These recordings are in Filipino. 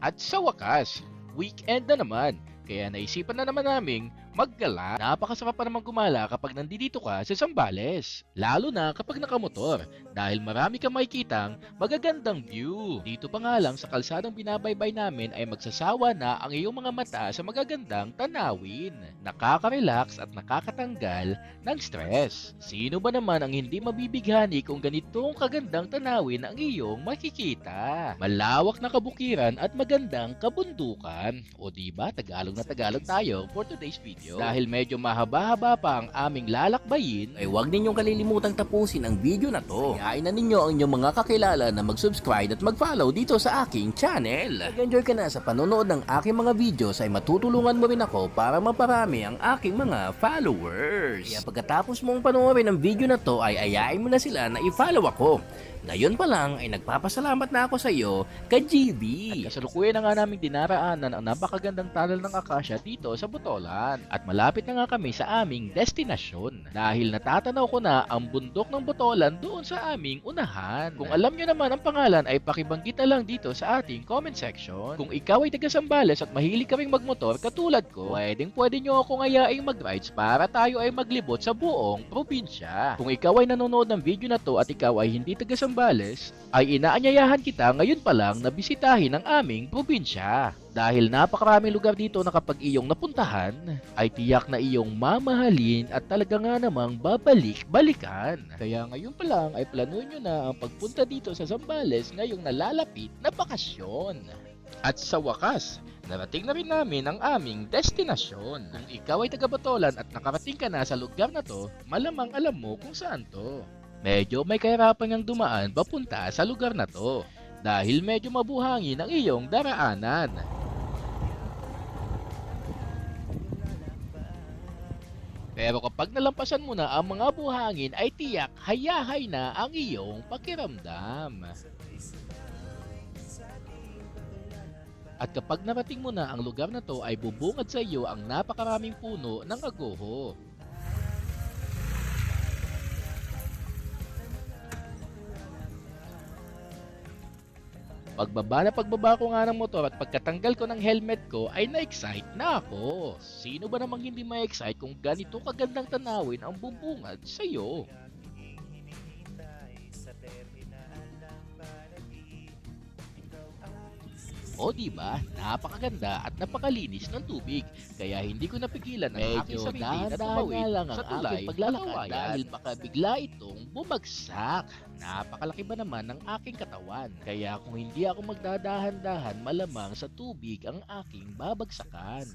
At sa wakas, weekend na naman. Kaya naisipan na naman naming maggala. Napakasarap pa naman gumala kapag nandito ka sa Zambales. Lalo na kapag nakamotor dahil marami kang makikitang magagandang view. Dito pa nga lang sa kalsadang binabaybay namin ay magsasawa na ang iyong mga mata sa magagandang tanawin. Nakaka-relax at nakakatanggal ng stress. Sino ba naman ang hindi mabibighani kung ganitong kagandang tanawin ang iyong makikita? Malawak na kabukiran at magandang kabundukan. O diba, Tagalog na Tagalog tayo for today's video. Dahil medyo mahaba-haba pa ang aming lalakbayin, Ay huwag ninyong kalilimutang tapusin ang video na to. Kayain na ninyo ang inyong mga kakilala na mag-subscribe at mag-follow dito sa aking channel. Nag-enjoy ka na sa panonood ng aking mga videos ay matutulungan mo rin ako para maparami ang aking mga followers. Kaya pagkatapos mong panoorin ang video na to ay ayain mo na sila na i-follow ako. Ngayon pa lang ay nagpapasalamat na ako sa iyo kay GB. kasalukuyan na nga naming dinaraanan ang napakagandang tunnel ng Akasya dito sa Botolan. At malapit na nga kami sa aming destinasyon. Dahil natatanaw ko na ang bundok ng Botolan doon sa aming unahan. Kung alam nyo naman ang pangalan ay pakibanggit na lang dito sa ating comment section. Kung ikaw ay taga Zambales at mahilig ka ring magmotor katulad ko, pwede nyo ako ngayaing mag-rides para tayo ay maglibot sa buong probinsya. Kung ikaw ay nanonood ng video na to at ikaw ay hindi taga Zambales, ay inaanyayahan kita ngayon pa lang na bisitahin ang aming probinsya. Dahil napakaraming lugar dito na kapag iyong napuntahan, ay tiyak na iyong mamahalin at talaga nga namang babalik-balikan. Kaya ngayon pa lang ay planuhin nyo na ang pagpunta dito sa Zambales ngayong nalalapit na bakasyon. At sa wakas, narating na rin namin ang aming destinasyon. Kung ikaw ay taga Batolan at nakarating ka na sa lugar na to, malamang alam mo kung saan to. Medyo may kahirapan ngang dumaan papunta sa lugar na to dahil medyo mabuhangin ang iyong daraanan. Pero kapag nalampasan mo na ang mga buhangin ay tiyak hayahay na ang iyong pakiramdam. At kapag narating mo na ang lugar na to ay bubungad sa iyo ang napakaraming puno ng agoho. Pagbaba ko nga ng motor at pagkatanggal ko ng helmet ko ay na-excite na ako. Sino ba namang hindi ma-excite kung ganito kagandang tanawin ang bubungad sa iyo? O diba, napakaganda at napakalinis ng tubig. Kaya hindi ko napigilan ang aking sarili na tumawid sa tulay paglalakad dahil baka bigla itong bumagsak. Napakalaki ba naman ng aking katawan? Kaya kung hindi ako magdadahan-dahan, malamang sa tubig ang aking babagsakan.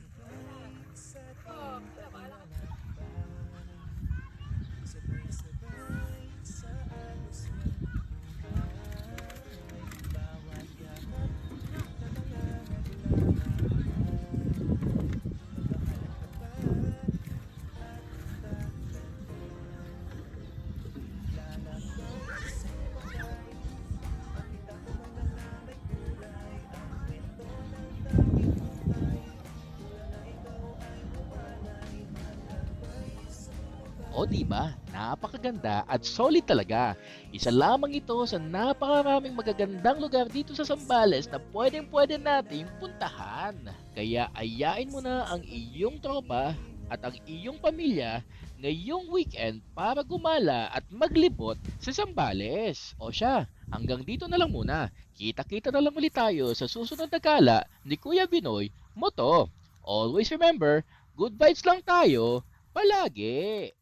O diba, napakaganda at solid talaga. Isa lamang ito sa napakaraming magagandang lugar dito sa Zambales na pwedeng-pwede nating puntahan. Kaya ayain mo na ang iyong tropa at ang iyong pamilya ngayong weekend para gumala at maglibot sa Zambales. O siya, hanggang dito na lang muna. Kita-kita na lang ulit tayo sa susunod na gala ni Kuya Binoy Moto. Always remember, good vibes lang tayo palagi.